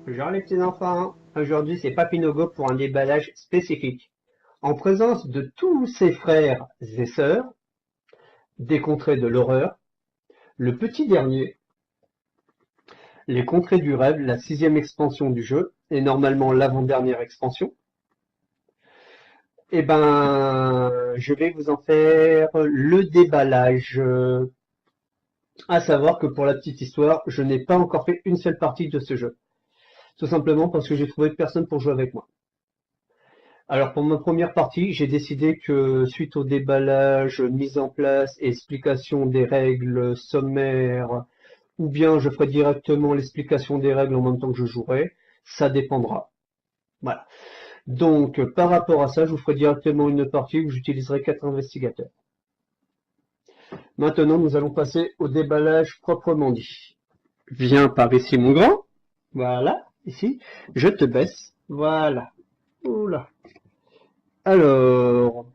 Bonjour les petits enfants, aujourd'hui c'est Papinogo pour un déballage spécifique. En présence de tous ses frères et sœurs, des contrées de l'horreur, le petit dernier, les contrées du rêve, la 6e expansion du jeu, et normalement l'avant-dernière expansion, et je vais vous en faire le déballage. À savoir que pour la petite histoire, je n'ai pas encore fait une seule partie de ce jeu. Tout simplement parce que j'ai trouvé personne pour jouer avec moi. Alors pour ma première partie, j'ai décidé que suite au déballage, mise en place et explication des règles sommaires, ou bien je ferai directement l'explication des règles en même temps que je jouerai, ça dépendra. Voilà. Donc par rapport à ça, je vous ferai directement une partie où j'utiliserai 4 investigateurs. Maintenant, nous allons passer au déballage proprement dit. Viens par ici mon grand. Voilà, ici. Je te baisse. Voilà. Oula. Alors,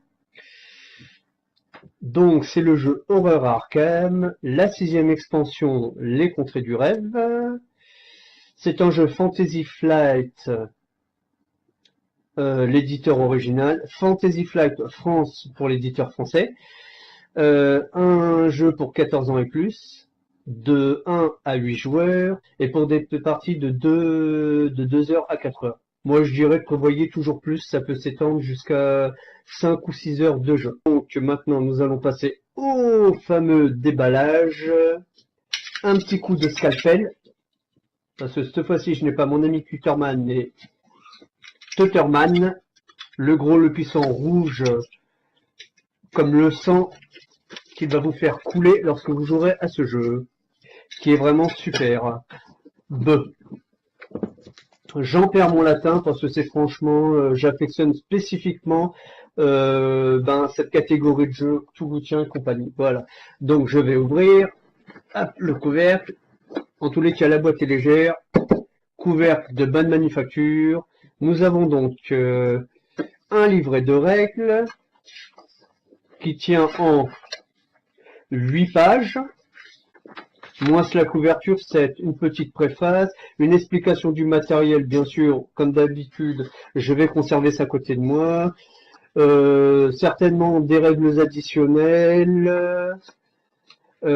donc c'est le jeu Horreur Arkham, la 6e expansion, Les Contrées du Rêve. C'est un jeu Fantasy Flight, l'éditeur original, Fantasy Flight France pour l'éditeur français. Un jeu pour 14 ans et plus, de 1 à 8 joueurs, et pour des parties de 2 heures à 4 heures. Moi je dirais prévoyez toujours plus, ça peut s'étendre jusqu'à 5 ou 6 heures de jeu. Donc maintenant nous allons passer au fameux déballage. Un petit coup de scalpel, parce que cette fois-ci je n'ai pas mon ami Tutterman, mais Tutterman, le gros, le puissant rouge, comme le sang qu'il va vous faire couler lorsque vous jouerez à ce jeu, qui est vraiment super. J'en perds mon latin parce que c'est franchement, j'affectionne spécifiquement cette catégorie de jeu, tout vous tient et compagnie. Voilà. Donc je vais ouvrir le couvercle. En tous les cas, la boîte est légère. Couvercle de bonne manufacture. Nous avons donc un livret de règles qui tient en 8 pages. Moins la couverture, c'est une petite préface, une explication du matériel, bien sûr, comme d'habitude, je vais conserver ça à côté de moi. Certainement des règles additionnelles. Des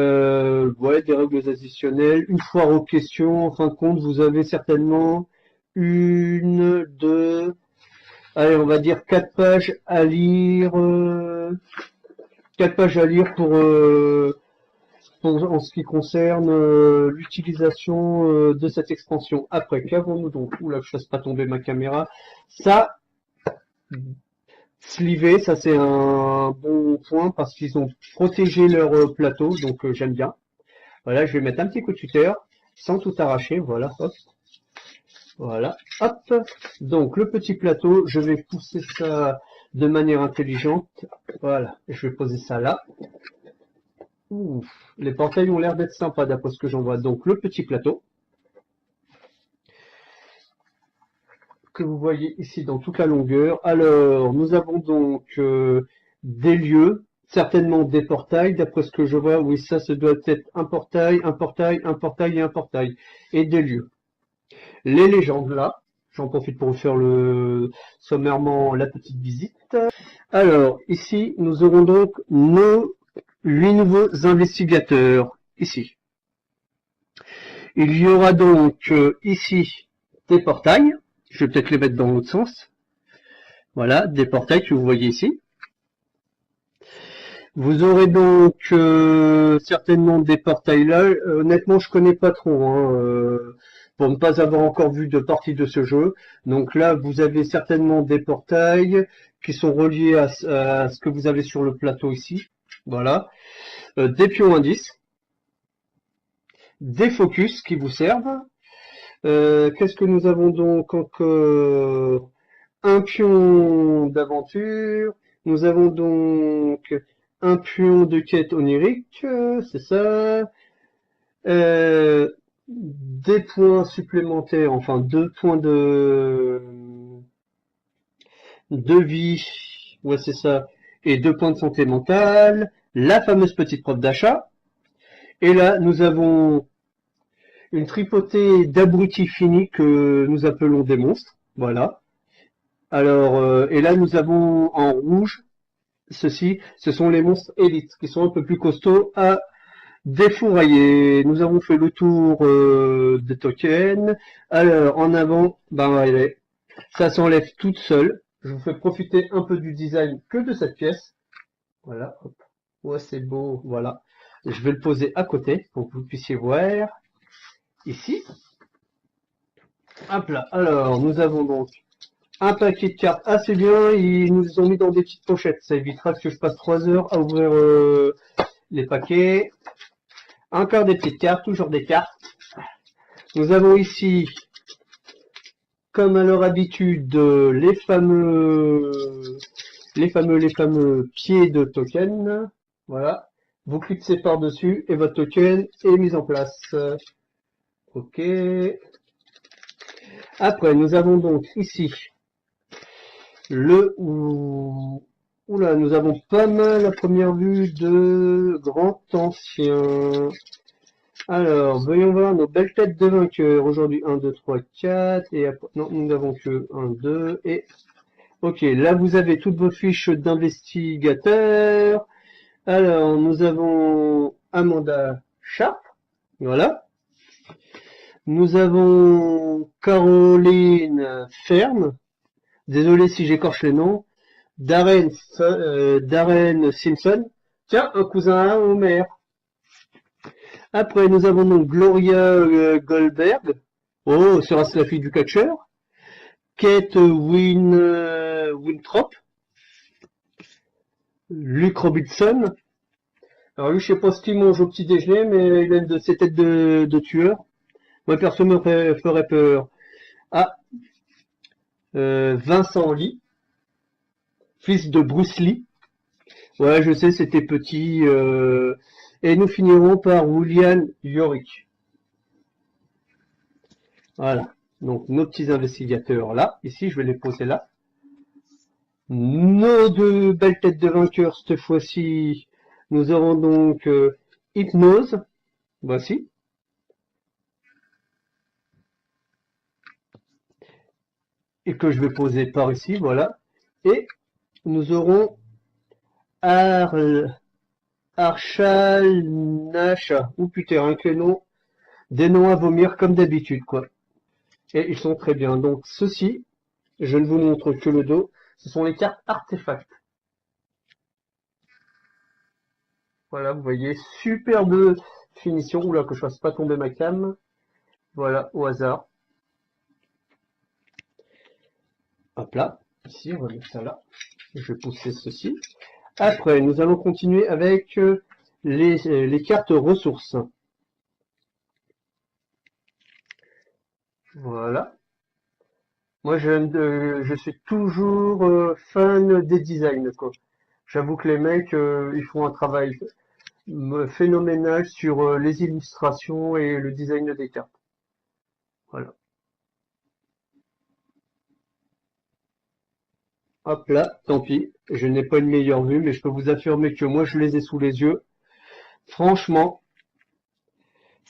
règles additionnelles. Une foire aux questions. En fin de compte, vous avez certainement une, deux, allez, on va dire 4 pages à lire. 4 pages à lire pour en ce qui concerne l'utilisation de cette expansion. Après, qu'avons-nous donc? Oula, que je fasse pas tomber ma caméra. Ça, Slivé, ça c'est un bon point parce qu'ils ont protégé leur plateau, donc j'aime bien. Voilà, je vais mettre un petit coup de tuteur sans tout arracher. Voilà, hop. Voilà, hop. Donc le petit plateau, je vais pousser ça de manière intelligente. Voilà, je vais poser ça là. Ouf, les portails ont l'air d'être sympas d'après ce que j'en vois. Donc le petit plateau que vous voyez ici dans toute la longueur. Alors nous avons donc des lieux, certainement des portails. D'après ce que je vois, oui, ça doit être un portail, un portail, un portail et un portail. Et des lieux. Les légendes là. J'en profite pour vous faire sommairement la petite visite. Alors ici nous aurons donc nos 8 nouveaux investigateurs, ici. Il y aura donc ici des portails. Je vais peut-être les mettre dans l'autre sens. Voilà, des portails que vous voyez ici. Vous aurez donc certainement des portails là. Honnêtement, je connais pas trop, hein, pour ne pas avoir encore vu de partie de ce jeu. Donc là, vous avez certainement des portails qui sont reliés à ce que vous avez sur le plateau ici. Voilà. Des pions indices, des focus qui vous servent, Qu'est-ce que nous avons donc encore? Un pion d'aventure. Nous avons donc un pion de quête onirique, c'est ça. Euh, des points supplémentaires, enfin 2 points de vie, ouais c'est ça, et 2 points de santé mentale, la fameuse petite preuve d'achat. Et là, nous avons une tripotée d'abrutis finis que nous appelons des monstres. Voilà. Alors, et là, nous avons en rouge, ceci, ce sont les monstres élites, qui sont un peu plus costauds à défourailler. Nous avons fait le tour des tokens. Alors, en avant, ben, allez, ça s'enlève toute seule. Je vous fais profiter un peu du design que de cette pièce. Voilà, hop. Ouais, c'est beau, voilà. Je vais le poser à côté pour que vous puissiez voir. Ici. Hop là. Alors, nous avons donc un paquet de cartes assez bien. Ils nous les ont mis dans des petites pochettes. Ça évitera que je passe 3 heures à ouvrir les paquets. Encore des petites cartes, toujours des cartes. Nous avons ici, comme à leur habitude, les fameux pieds de token. Voilà. Vous cliquez par-dessus et votre token est mis en place. Ok. Après, nous avons donc ici Oula, nous avons pas mal à première vue de grand ancien. Alors, voyons voir nos belles têtes de vainqueurs. Aujourd'hui, 1, 2, 3, 4. Et après, non, nous n'avons que 1, 2. Et, ok, là, vous avez toutes vos fiches d'investigateur. Alors, nous avons Amanda Sharp. Voilà. Nous avons Caroline Ferme. Désolé si j'écorche les noms. Darren Simpson. Tiens, un cousin à Homer. Après, nous avons donc Gloria Goldberg. Oh, sera-ce la fille du catcheur? Kate Winthrop. Luke Robinson. Alors lui, je sais pas ce qu'il mange au petit déjeuner, mais il a de ses têtes de tueur. Moi, perso, me ferait peur. Ah, Vincent Lee, fils de Bruce Lee. Ouais, je sais, c'était petit. Et nous finirons par William Yorick. Voilà. Donc, nos petits investigateurs là. Ici, je vais les poser là. Nos deux belles têtes de vainqueurs, cette fois-ci. Nous aurons donc Hypnose. Voici. Et que je vais poser par ici. Voilà. Et nous aurons Archal Nasha. Ou putain, un que nom. Des noms à vomir comme d'habitude, quoi. Et ils sont très bien. Donc, ceci, je ne vous montre que le dos. Ce sont les cartes artefacts. Voilà, vous voyez, superbe finition. Oula, que je fasse pas tomber ma cam. Voilà, au hasard. Hop là. Ici, on va mettre ça là. Je vais pousser ceci. Après, nous allons continuer avec les cartes ressources. Voilà. Moi, je suis toujours fan des designs, quoi. J'avoue que les mecs, ils font un travail phénoménal sur les illustrations et le design des cartes. Voilà. Hop là, tant pis. Je n'ai pas une meilleure vue, mais je peux vous affirmer que moi, je les ai sous les yeux. Franchement,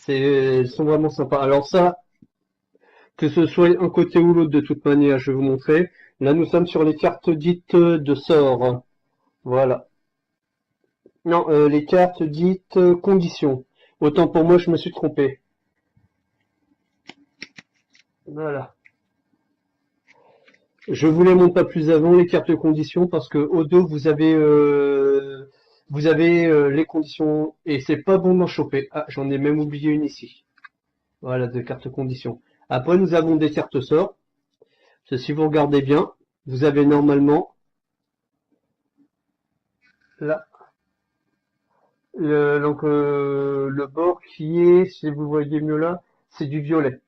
ils sont vraiment sympas. Alors ça, que ce soit un côté ou l'autre, de toute manière, je vais vous montrer. Là, nous sommes sur les cartes dites de sort. Voilà. Non, les cartes dites conditions. Autant pour moi, je me suis trompé. Voilà. Je vous les montre pas plus avant, les cartes conditions, parce que au dos, vous avez les conditions, et c'est pas bon d'en choper. Ah, j'en ai même oublié une ici. Voilà, de cartes conditions. Après, nous avons des cartes sorts. Si vous regardez bien, vous avez normalement là donc le bord qui est, si vous voyez mieux là, c'est du violet.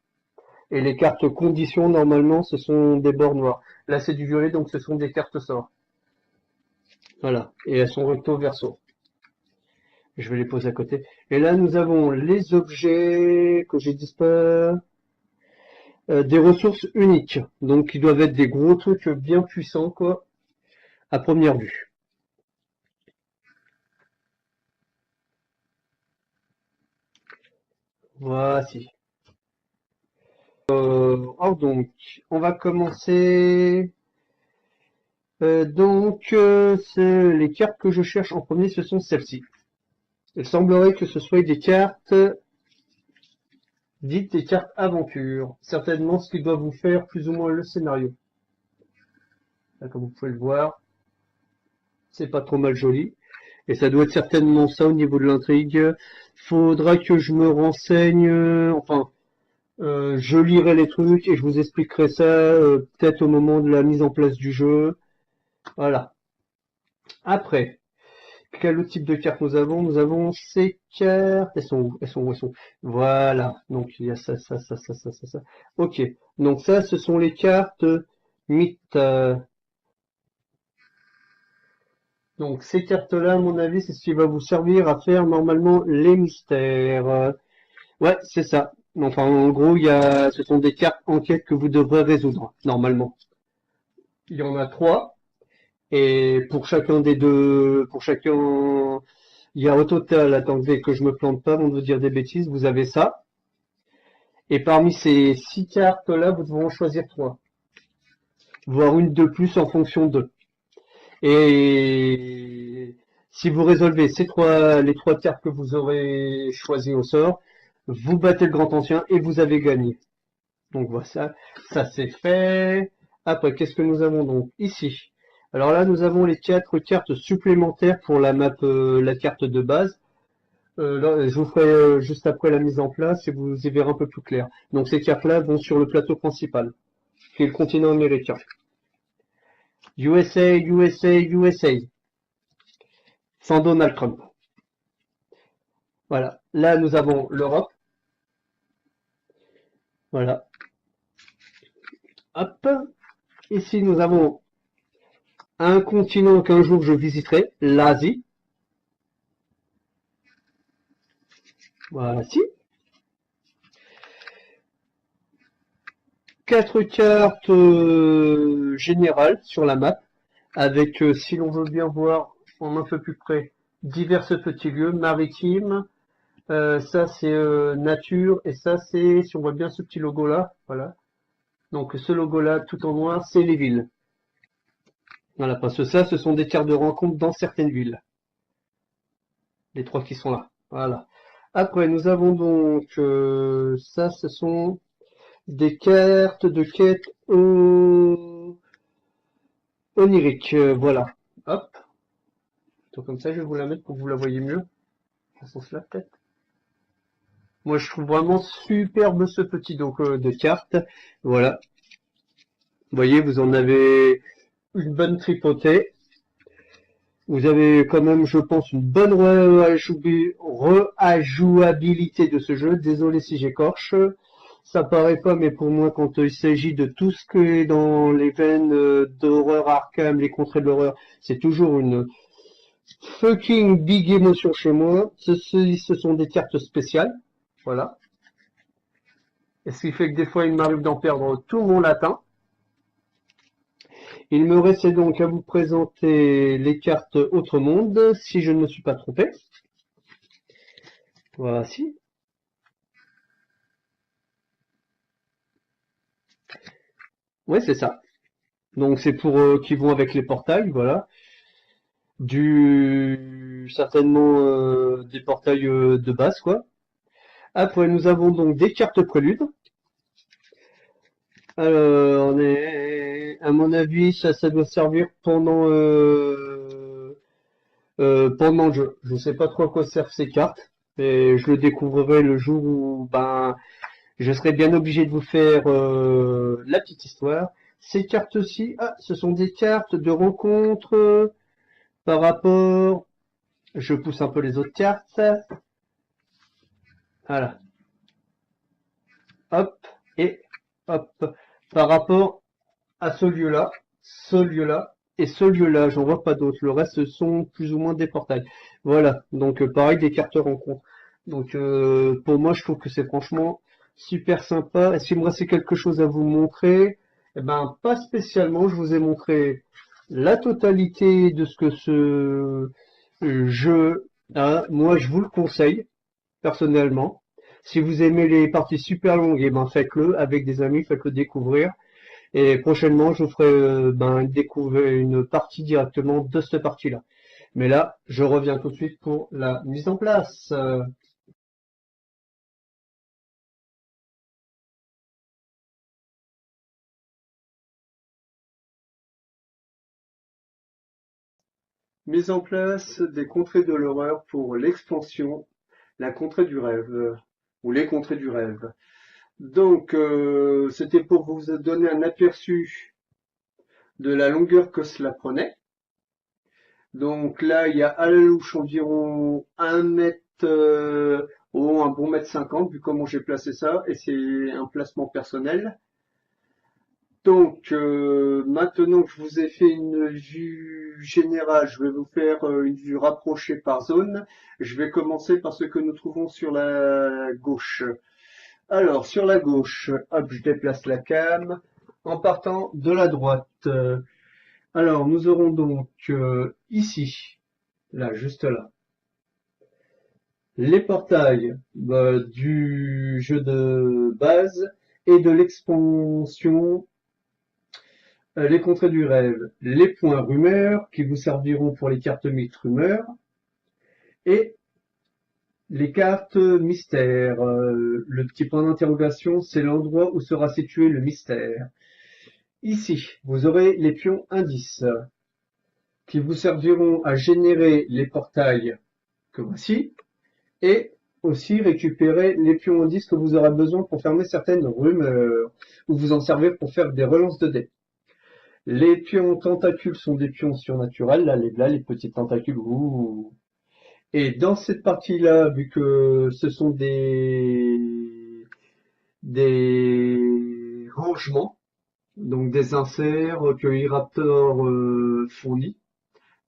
Et les cartes conditions, normalement, ce sont des bords noirs. Là, c'est du violet, donc ce sont des cartes sorts. Voilà. Et elles sont recto verso. Je vais les poser à côté. Et là, nous avons les objets que j'ai disparu. Des ressources uniques. Donc, ils doivent être des gros trucs bien puissants, quoi, à première vue. Voici. Alors donc, on va commencer. Les cartes que je cherche en premier, ce sont celles-ci. Il semblerait que ce soit des cartes dites des cartes aventure. Certainement ce qui doit vous faire plus ou moins le scénario. Là, comme vous pouvez le voir, c'est pas trop mal joli. Et ça doit être certainement ça au niveau de l'intrigue. Faudra que je me renseigne. Je lirai les trucs et je vous expliquerai ça peut-être au moment de la mise en place du jeu. Voilà. Après, quel autre type de cartes nous avons? Nous avons ces cartes. Elles sont où? Elles sont où? Elles sont où? Voilà. Donc il y a ça, ça, ça, ça, ça, ça, ça. Ok. Donc ça, ce sont les cartes mythes. Donc ces cartes-là, à mon avis, c'est ce qui va vous servir à faire normalement les mystères. Ouais, c'est ça. Enfin, en gros, ce sont des cartes enquête que vous devrez résoudre, normalement. Il y en a 3. Et pour chacun des deux, il y a au total, attendez que je me plante pas avant de vous dire des bêtises, vous avez ça. Et parmi ces 6 cartes-là, vous devrez en choisir 3. Voire une de plus en fonction d'eux. Et si vous résolvez les 3 cartes que vous aurez choisies au sort, vous battez le grand ancien et vous avez gagné. Donc voilà, ça c'est fait. Après, qu'est-ce que nous avons donc ici? Alors là, nous avons les 4 cartes supplémentaires pour la map, la carte de base. Là, je vous ferai juste après la mise en place et vous y verrez un peu plus clair. Donc ces cartes-là vont sur le plateau principal, qui est le continent américain. USA, USA, USA. Sans Donald Trump. Voilà. Là, nous avons l'Europe. Voilà. Hop. Ici, nous avons un continent qu'un jour je visiterai, l'Asie. Voici. 4 cartes générales sur la map, avec, si l'on veut bien voir en un peu plus près, divers petits lieux maritimes. Ça c'est nature, et ça c'est, si on voit bien ce petit logo là, voilà. Donc ce logo là tout en noir, c'est les villes. Voilà, parce que ça, ce sont des cartes de rencontre dans certaines villes. Les 3 qui sont là. Voilà. Après, nous avons donc ça, ce sont des cartes de quête onirique. Voilà. Hop. Donc comme ça, je vais vous la mettre pour que vous la voyez mieux. À ce sens-là, peut-être. Moi, je trouve vraiment superbe ce petit dos de cartes. Voilà. Vous voyez, vous en avez une bonne tripotée. Vous avez quand même, je pense, une bonne rejouabilité de ce jeu. Désolé si j'écorche. Ça paraît pas, mais pour moi, quand il s'agit de tout ce qui est dans les veines d'horreur Arkham, les contrées de l'horreur, c'est toujours une fucking big émotion chez moi. Ce sont des cartes spéciales. Voilà. Et ce qui fait que des fois, il m'arrive d'en perdre tout mon latin. Il me restait donc à vous présenter les cartes Autre Monde, si je ne me suis pas trompé. Voici. Ouais, c'est ça. Donc c'est pour qui vont avec les portails, voilà. Certainement des portails de base, quoi. Après, nous avons donc des cartes préludes. Alors, à mon avis, ça doit servir pendant le jeu. Je ne sais pas trop à quoi servent ces cartes, mais je le découvrirai le jour où je serai bien obligé de vous faire la petite histoire. Ces cartes-ci, ce sont des cartes de rencontre par rapport. Je pousse un peu les autres cartes. Voilà. Hop. Et hop, par rapport à ce lieu-là et ce lieu-là. J'en vois pas d'autres. Le reste sont plus ou moins des portails. Voilà. Donc pareil, des cartes rencontres. Donc pour moi, je trouve que c'est franchement super sympa. Est-ce qu'il me restait quelque chose à vous montrer? Eh ben, pas spécialement. Je vous ai montré la totalité de ce que ce jeu a. Moi, je vous le conseille personnellement. Si vous aimez les parties super longues, eh ben faites-le avec des amis, faites-le découvrir. Et prochainement, je vous ferai découvrir une partie directement de cette partie-là. Mais là, je reviens tout de suite pour la mise en place. Mise en place des contrées de l'horreur pour l'expansion, la contrée du rêve, ou les contrées du rêve. Donc, c'était pour vous donner un aperçu de la longueur que cela prenait. Donc là, il y a à la louche environ 1 mètre, un bon mètre 50, vu comment j'ai placé ça, et c'est un placement personnel. Donc maintenant que je vous ai fait une vue générale, je vais vous faire une vue rapprochée par zone. Je vais commencer par ce que nous trouvons sur la gauche. Alors, sur la gauche, hop, je déplace la cam en partant de la droite. Alors, nous aurons donc ici, là, juste là, les portails du jeu de base et de l'expansion, les contrées du rêve, les points rumeurs qui vous serviront pour les cartes mythes rumeurs et les cartes mystères. Le petit point d'interrogation, c'est l'endroit où sera situé le mystère. Ici, vous aurez les pions indices qui vous serviront à générer les portails que voici et aussi récupérer les pions indices que vous aurez besoin pour fermer certaines rumeurs ou vous en servir pour faire des relances de dés. Les pions tentacules sont des pions surnaturels, là, les petits tentacules, ouh. Et dans cette partie-là, vu que ce sont des rangements, donc des inserts que e-Raptor fournit,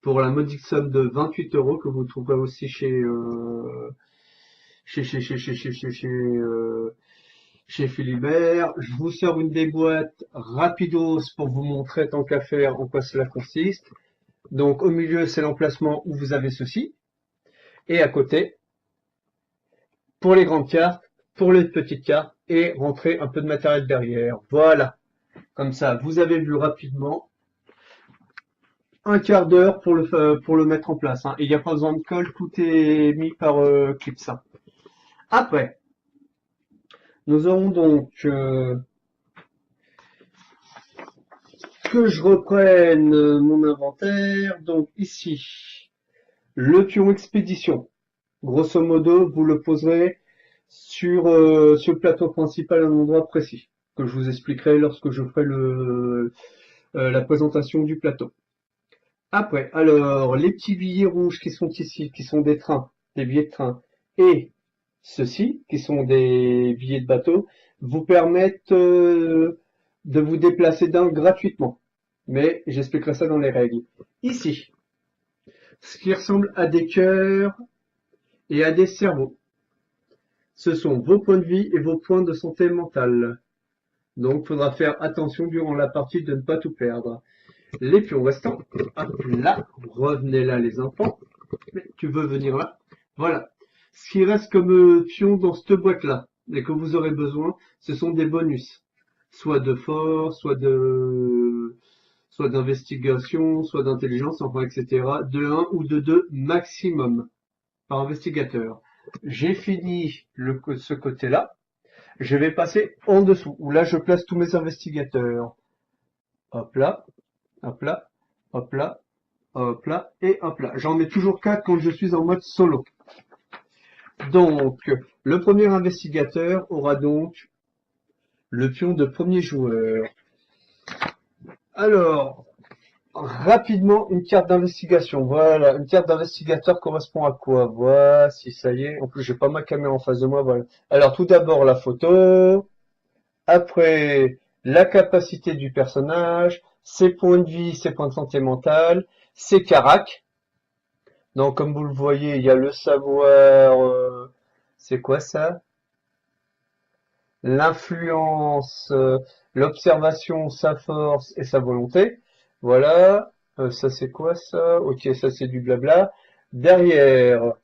pour la modique somme de 28 € que vous trouverez aussi chez Philibert. Je vous sors une des boîtes rapidos pour vous montrer tant qu'à faire en quoi cela consiste. Donc au milieu, c'est l'emplacement où vous avez ceci. Et à côté, pour les grandes cartes, pour les petites cartes, et rentrer un peu de matériel derrière. Voilà. Comme ça, vous avez vu rapidement un quart d'heure pour le mettre en place. Hein. Il n'y a pas besoin de colle, tout est mis par Clips. Hein. Après, nous aurons donc que je reprenne mon inventaire. Donc ici, le pion expédition. Grosso modo, vous le poserez sur le plateau principal à un endroit précis, que je vous expliquerai lorsque je ferai la présentation du plateau. Après, alors, les petits billets rouges qui sont ici, qui sont des trains, des billets de train, et ceux-ci, qui sont des billets de bateau, vous permettent de vous déplacer d'un gratuitement. Mais j'expliquerai ça dans les règles. Ici, ce qui ressemble à des cœurs et à des cerveaux. Ce sont vos points de vie et vos points de santé mentale. Donc, il faudra faire attention durant la partie de ne pas tout perdre. Les pions restants, hop là, revenez là les enfants. Mais tu veux venir là? Voilà. Ce qui reste comme pion dans cette boîte-là, et que vous aurez besoin, ce sont des bonus. Soit de force, soit d'investigation, soit d'intelligence, enfin, etc. De 1 ou de 2 maximum par investigateur. J'ai fini ce côté-là. Je vais passer en dessous, où là je place tous mes investigateurs. Hop là, hop là, hop là, hop là, et hop là. J'en mets toujours 4 quand je suis en mode solo. Donc, le premier investigateur aura donc le pion de premier joueur. Alors, rapidement, une carte d'investigation. Voilà, une carte d'investigateur correspond à quoi? Voici, ça y est. En plus, j'ai pas ma caméra en face de moi. Voilà. Alors, tout d'abord, la photo. Après, la capacité du personnage, ses points de vie, ses points de santé mentale, ses caracs. Donc, comme vous le voyez, il y a le savoir, c'est quoi ça? L'influence, l'observation, sa force et sa volonté. Voilà. Ça c'est quoi ça? Ok, ça c'est du blabla. Derrière,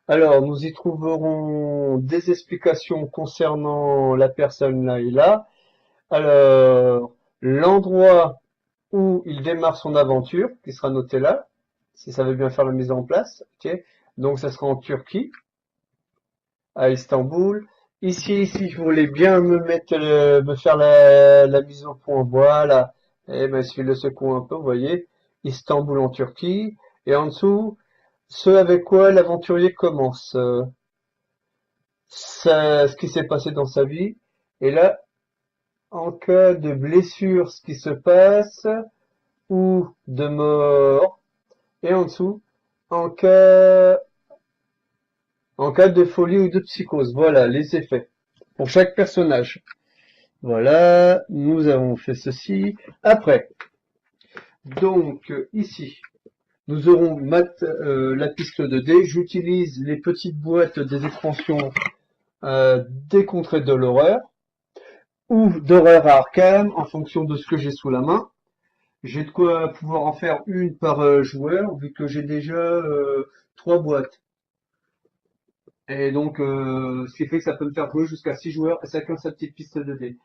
alors nous y trouverons des explications concernant la personne là et là. Alors, l'endroit où il démarre son aventure, qui sera noté là, si ça veut bien faire la mise en place. Ok. Donc ça sera en Turquie, à Istanbul. Ici, je voulais bien me faire la mise au point. Voilà. Et ben, si je le secoue un peu, vous voyez, Istanbul en Turquie. Et en dessous, ce avec quoi l'aventurier commence. Ce qui s'est passé dans sa vie. Et là, en cas de blessure, ce qui se passe, ou de mort. Et en dessous, en cas, en cas de folie ou de psychose. Voilà, les effets. Pour chaque personnage. Voilà, nous avons fait ceci. Après, donc ici, nous aurons la piste de dés. J'utilise les petites boîtes des expansions des contrées de l'horreur ou d'horreur à Arkham en fonction de ce que j'ai sous la main. J'ai de quoi pouvoir en faire une par joueur vu que j'ai déjà 3 boîtes. Et donc, ce qui fait que ça peut me faire jouer jusqu'à 6 joueurs, chacun sa petite piste de dés.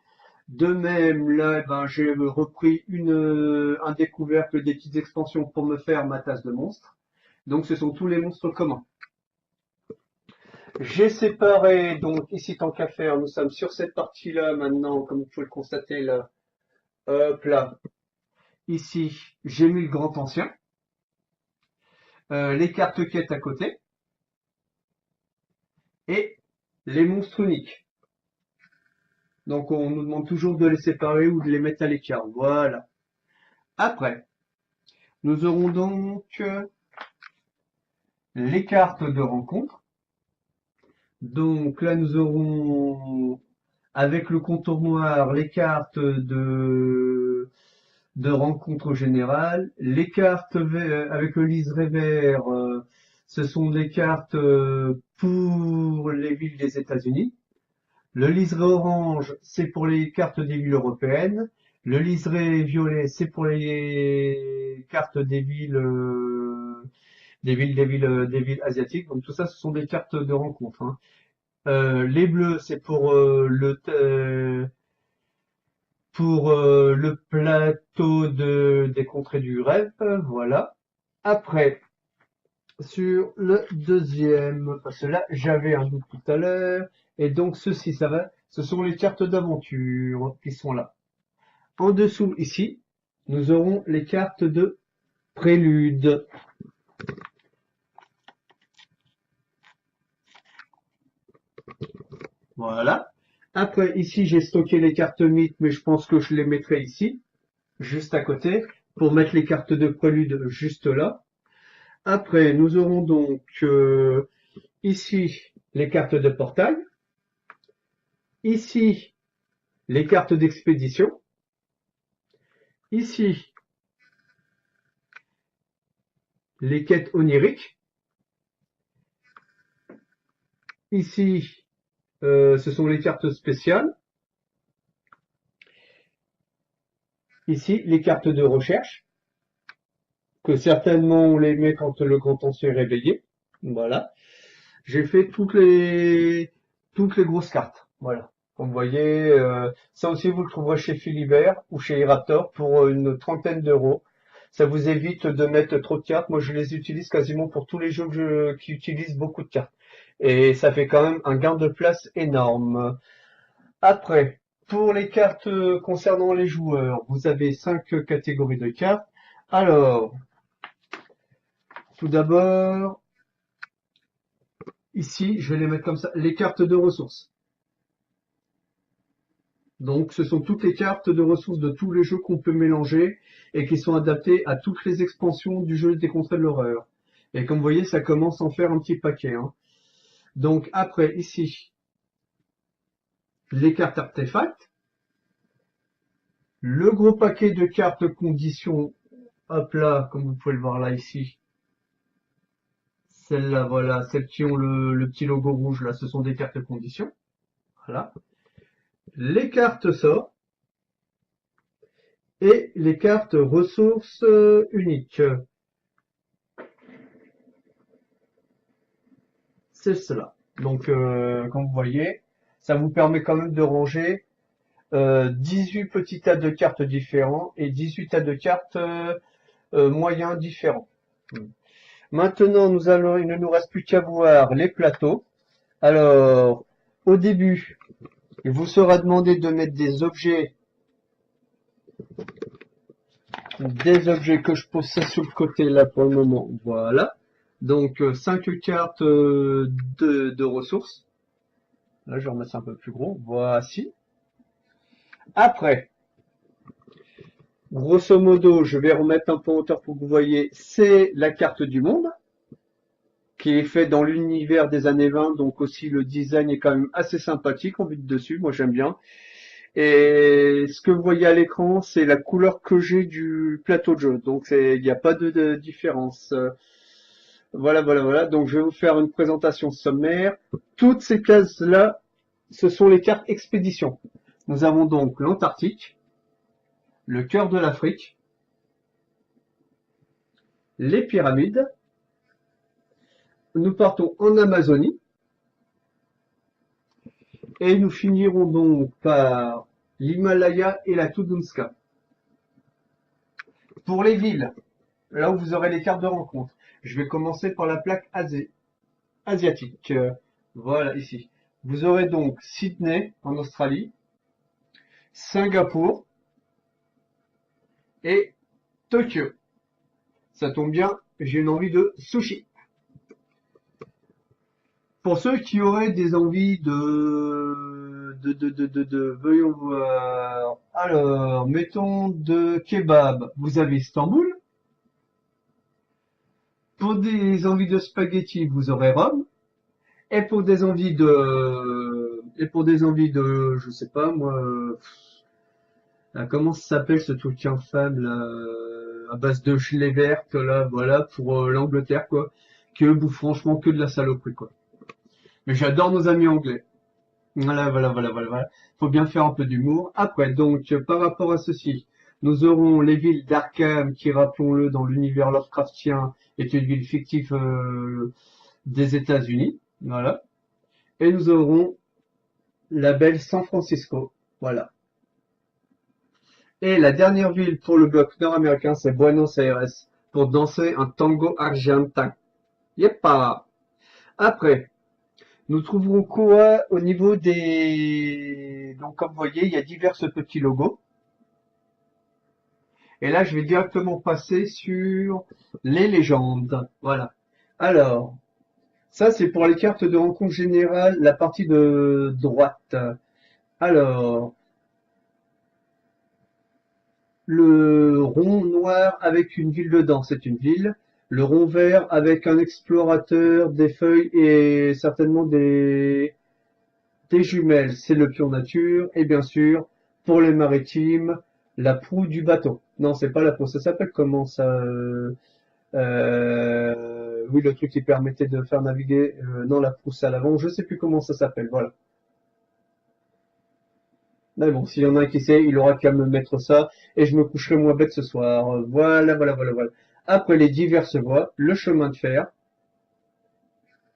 De même, là, ben, j'ai repris un découverte des petites expansions pour me faire ma tasse de monstres. Donc, ce sont tous les monstres communs. J'ai séparé, donc, ici, tant qu'à faire, nous sommes sur cette partie-là maintenant, comme vous pouvez le constater là. Hop là. Ici, j'ai mis le grand ancien. Les cartes quêtes à côté. Et les monstres uniques. Donc, on nous demande toujours de les séparer ou de les mettre à l'écart. Voilà. Après, nous aurons donc les cartes de rencontre. Donc là, nous aurons, avec le contour noir, les cartes de rencontre générale. Les cartes avec le liseré vert, ce sont des cartes pour les villes des États-Unis. Le liseré orange, c'est pour les cartes des villes européennes. Le liseré violet, c'est pour les cartes des villes asiatiques. Donc tout ça, ce sont des cartes de rencontre, hein. Les bleus, c'est pour le plateau des contrées du rêve, voilà. Après, sur le deuxième, parce que là, j'avais un doute tout à l'heure, et donc ceci, ça va, ce sont les cartes d'aventure qui sont là. En dessous, ici, nous aurons les cartes de prélude. Voilà. Après, ici, j'ai stocké les cartes mythes, mais je pense que je les mettrai ici, juste à côté, pour mettre les cartes de prélude juste là. Après, nous aurons donc ici les cartes de portail, ici les cartes d'expédition, ici les quêtes oniriques, ici ce sont les cartes spéciales, ici les cartes de recherche, que certainement on les met quand le grand ancien est réveillé. Voilà. J'ai fait toutes les grosses cartes. Voilà. Comme vous voyez, ça aussi vous le trouverez chez Philibert ou chez eRaptor pour une trentaine d'euros. Ça vous évite de mettre trop de cartes. Moi, je les utilise quasiment pour tous les jeux qui utilisent beaucoup de cartes. Et ça fait quand même un gain de place énorme. Après, pour les cartes concernant les joueurs, vous avez 5 catégories de cartes. Alors, tout d'abord, ici, je vais les mettre comme ça, les cartes de ressources. Donc, ce sont toutes les cartes de ressources de tous les jeux qu'on peut mélanger et qui sont adaptées à toutes les expansions du jeu des contrées de l'horreur. Et comme vous voyez, ça commence à en faire un petit paquet, hein. Donc, après, ici, les cartes artefacts. Le gros paquet de cartes conditions, hop là, comme vous pouvez le voir là ici. Celles-là, voilà, celles qui ont le petit logo rouge là, ce sont des cartes conditions. Voilà. Les cartes sorts et les cartes ressources uniques. C'est cela. Donc, comme vous voyez, ça vous permet quand même de ranger 18 petits tas de cartes différents et 18 tas de cartes moyens différents. Maintenant, il ne nous reste plus qu'à voir les plateaux. Alors, au début, il vous sera demandé de mettre des objets que je pose ça sur le côté là pour le moment. Voilà. Donc, 5 cartes de ressources. Là, je vais remettre ça un peu plus gros. Voici. Après, grosso modo, je vais remettre un peu en hauteur pour que vous voyez, c'est la carte du monde, qui est faite dans l'univers des années 20, donc aussi le design est quand même assez sympathique, on vit dessus, moi j'aime bien. Et ce que vous voyez à l'écran, c'est la couleur que j'ai du plateau de jeu, donc il n'y a pas de différence. Voilà, voilà, voilà, donc je vais vous faire une présentation sommaire. Toutes ces cases-là, ce sont les cartes expédition. Nous avons donc l'Antarctique, le cœur de l'Afrique, les pyramides, nous partons en Amazonie, et nous finirons donc par l'Himalaya et la Tudunska. Pour les villes, là où vous aurez les cartes de rencontre, je vais commencer par la plaque asiatique. Voilà, ici. Vous aurez donc Sydney en Australie, Singapour et Tokyo. Ça tombe bien, j'ai une envie de sushi. Pour ceux qui auraient des envies voyons voir. Alors, mettons de kebab. Vous avez Istanbul. Pour des envies de spaghetti, vous aurez Rome. Et pour des envies je sais pas moi, comment ça s'appelle ce truc infâme là, à base de gelée verte là, voilà, pour l'Angleterre quoi, qui eux bouffent franchement que de la saloperie quoi. Mais j'adore nos amis anglais. Voilà, voilà, voilà, voilà, voilà. Faut bien faire un peu d'humour. Après, donc, par rapport à ceci, nous aurons les villes d'Arkham, qui, rappelons-le, dans l'univers Lovecraftien, est une ville fictive des États-Unis. Voilà. Et nous aurons la belle San Francisco. Voilà. Et la dernière ville pour le bloc nord-américain, c'est Buenos Aires, pour danser un tango argentin. Yeppa. Après, nous trouverons quoi au niveau des... Donc, comme vous voyez, il y a divers petits logos. Et là, je vais directement passer sur les légendes. Voilà. Alors, ça, c'est pour les cartes de rencontre générale, la partie de droite. Alors, le rond noir avec une ville dedans, c'est une ville. Le rond vert avec un explorateur, des feuilles et certainement des jumelles, c'est le pion nature. Et bien sûr, pour les maritimes, la proue du bateau. Non, c'est pas la proue, ça s'appelle comment ça oui, le truc qui permettait de faire naviguer, non, la proue c'est à l'avant, je sais plus comment ça s'appelle, voilà. Mais bon, s'il y en a un qui sait, il aura qu'à me mettre ça, et je me coucherai moins bête ce soir. Voilà, voilà, voilà, voilà. Après les diverses voies, le chemin de fer,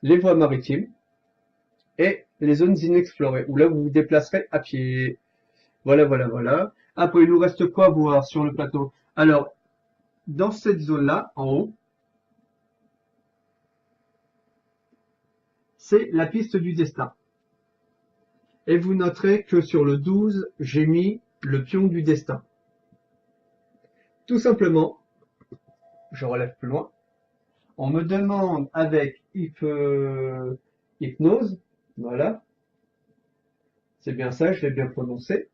les voies maritimes, et les zones inexplorées, où là vous vous déplacerez à pied. Voilà, voilà, voilà. Après, il nous reste quoi à voir sur le plateau? Alors, dans cette zone-là, en haut, c'est la piste du destin. Et vous noterez que sur le 12, j'ai mis le pion du destin. Tout simplement, je relève plus loin, on me demande avec hypnose, voilà, c'est bien ça, je l'ai bien prononcé,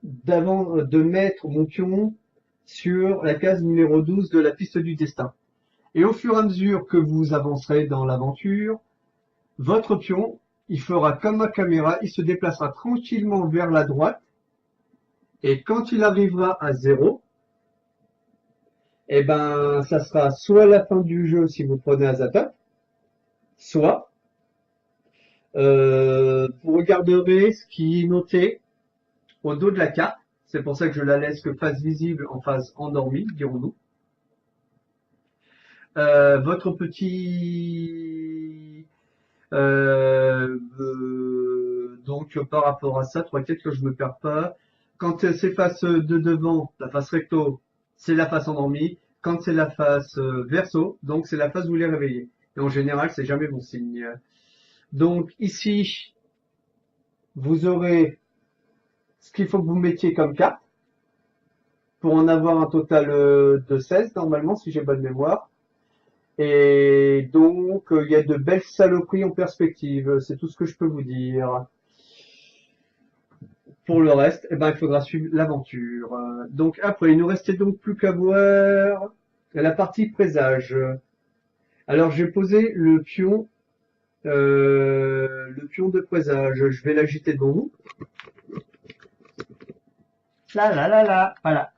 d'avant de mettre mon pion sur la case numéro 12 de la piste du destin. Et au fur et à mesure que vous avancerez dans l'aventure, votre pion, il fera comme ma caméra, il se déplacera tranquillement vers la droite Et quand il arrivera à 0, eh ben, ça sera soit la fin du jeu si vous prenez Azatop, soit vous regarderez ce qui est noté au dos de la carte. C'est pour ça que je la laisse que face visible en face endormie, dirons-nous. Votre petit donc par rapport à ça, peut-être que je me perds pas. Quand c'est face de devant, la face recto, c'est la face endormie. Quand c'est la face verso, donc c'est la face où vous les réveillez. Et en général, c'est jamais bon signe. Donc ici, vous aurez ce qu'il faut que vous mettiez comme carte pour en avoir un total de 16 normalement, si j'ai bonne mémoire. Et donc, il y a de belles saloperies en perspective. C'est tout ce que je peux vous dire. Pour le reste, eh ben, il faudra suivre l'aventure. Donc après, il nous restait donc plus qu'à voir la partie présage. Alors, j'ai posé le pion de présage. Je vais l'agiter devant vous. Là, là, là, là. Voilà.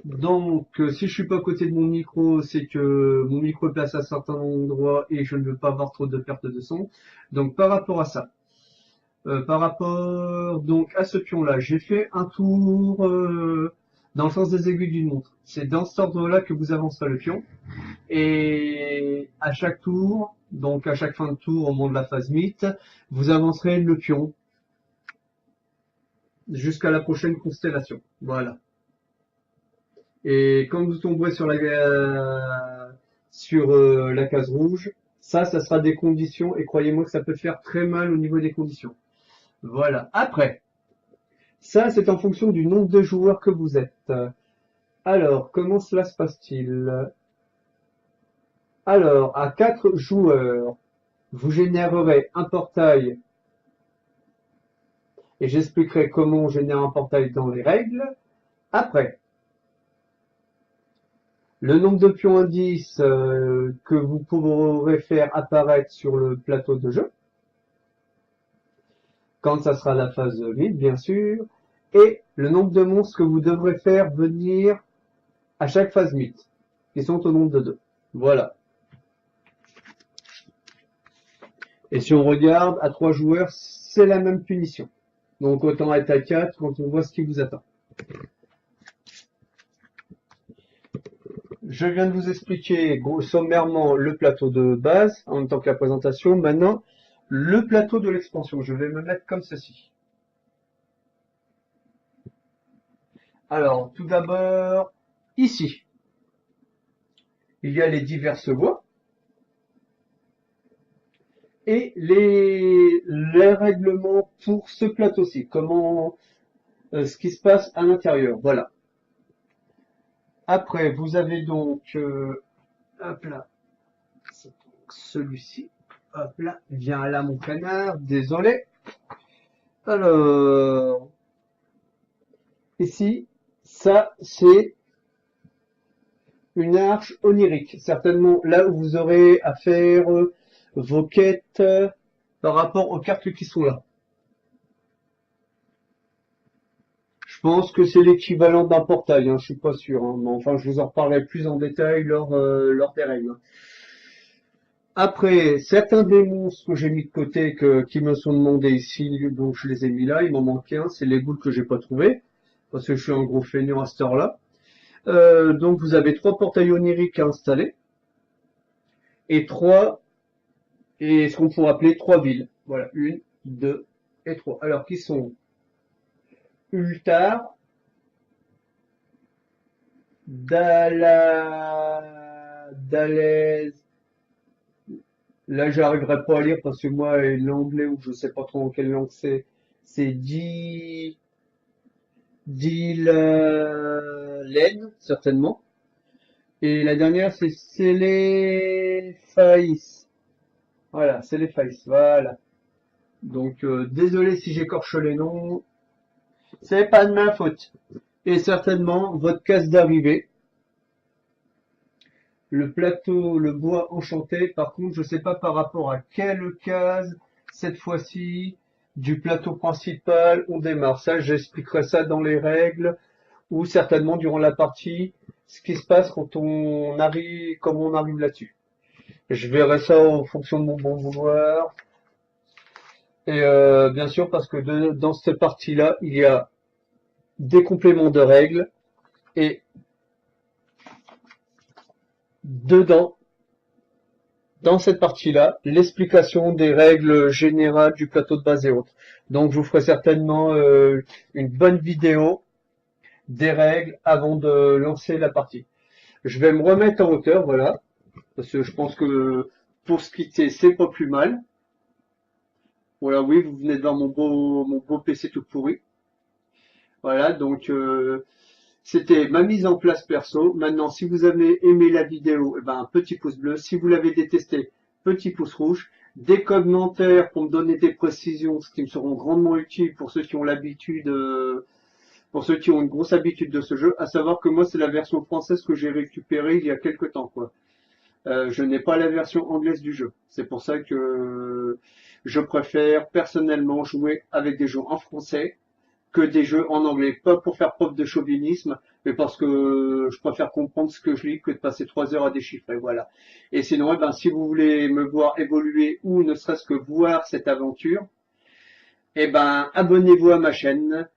Donc, si je suis pas à côté de mon micro, c'est que mon micro est placé à certains endroits et je ne veux pas avoir trop de perte de son. Donc, par rapport à ça, par rapport donc à ce pion-là, j'ai fait un tour dans le sens des aiguilles d'une montre. C'est dans cet ordre-là que vous avancerez le pion. Et à chaque tour, donc à chaque fin de tour au moment de la phase mythe, vous avancerez le pion jusqu'à la prochaine constellation. Voilà. Et quand vous tomberez sur la case rouge, ça sera des conditions, et croyez-moi que ça peut faire très mal au niveau des conditions. Voilà. Après, ça c'est en fonction du nombre de joueurs que vous êtes. Alors, comment cela se passe-t-il? Alors, à 4 joueurs, vous générerez un portail, et j'expliquerai comment on génère un portail dans les règles. Après, le nombre de pions indices que vous pourrez faire apparaître sur le plateau de jeu, quand ça sera la phase vide, bien sûr, et le nombre de monstres que vous devrez faire venir à chaque phase mythe, qui sont au nombre de 2. Voilà. Et si on regarde à 3 joueurs, c'est la même punition. Donc autant être à 4 quand on voit ce qui vous attend. Je viens de vous expliquer sommairement le plateau de base en même temps que la présentation. Maintenant, le plateau de l'expansion. Je vais me mettre comme ceci. Alors, tout d'abord, ici, il y a les diverses voies et les règlements pour ce plateau-ci. Comment, ce qui se passe à l'intérieur. Voilà. Après, vous avez donc, hop là, c'est celui-ci. Hop là, viens là mon canard, désolé. Alors, ici, ça c'est une arche onirique. Certainement là où vous aurez à faire vos quêtes par rapport aux cartes qui sont là. Je pense que c'est l'équivalent d'un portail, hein, je suis pas sûr. Hein, mais enfin, je vous en reparlerai plus en détail lors des règles. Après, certains des monstres que j'ai mis de côté, qui me sont demandés ici, donc je les ai mis là, il m'en manquait un, c'est les ghouls que j'ai pas trouvé, parce que je suis un gros feignant à cette heure-là. Donc vous avez 3 portails oniriques à installer, et ce qu'on pourrait appeler 3 villes. Voilà, 1, 2 et 3. Alors, qui sont Ultar, Dalez, là, j'arriverai pas à lire parce que moi, l'anglais, ou je sais pas trop en quelle langue c'est Dillalen, certainement. Et la dernière, c'est Céléfaïs. Voilà, Céléfaïs, voilà. Donc, désolé si j'écorche les noms. C'est pas de ma faute. Et certainement, votre case d'arrivée. Le plateau, le bois enchanté, par contre, je sais pas par rapport à quelle case, cette fois-ci, du plateau principal, on démarre. Ça, j'expliquerai ça dans les règles, ou certainement durant la partie, ce qui se passe quand on arrive, comment on arrive là-dessus. Je verrai ça en fonction de mon bon vouloir. Et bien sûr, parce que dans cette partie-là, il y a des compléments de règles, et dedans, dans cette partie-là, l'explication des règles générales du plateau de base et autres. Donc, je vous ferai certainement une bonne vidéo des règles avant de lancer la partie. Je vais me remettre en hauteur, voilà, parce que je pense que pour se quitter, c'est pas plus mal. Voilà, oui, vous venez de voir mon beau PC tout pourri. Voilà, donc c'était ma mise en place perso. Maintenant, si vous avez aimé la vidéo, eh ben, un petit pouce bleu. Si vous l'avez détesté, petit pouce rouge. Des commentaires pour me donner des précisions, ce qui me seront grandement utiles pour ceux qui ont l'habitude, pour ceux qui ont une grosse habitude de ce jeu. À savoir que moi, c'est la version française que j'ai récupérée il y a quelques temps, quoi. Je n'ai pas la version anglaise du jeu. C'est pour ça que je préfère personnellement jouer avec des jeux en français que des jeux en anglais. Pas pour faire preuve de chauvinisme, mais parce que je préfère comprendre ce que je lis que de passer 3 heures à déchiffrer. Voilà. Et sinon, eh ben, si vous voulez me voir évoluer ou ne serait-ce que voir cette aventure, eh ben, abonnez-vous à ma chaîne.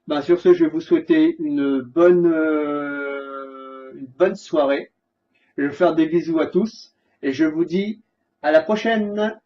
Ben, sur ce, je vais vous souhaiter une bonne soirée. Je vais vous faire des bisous à tous et je vous dis à la prochaine.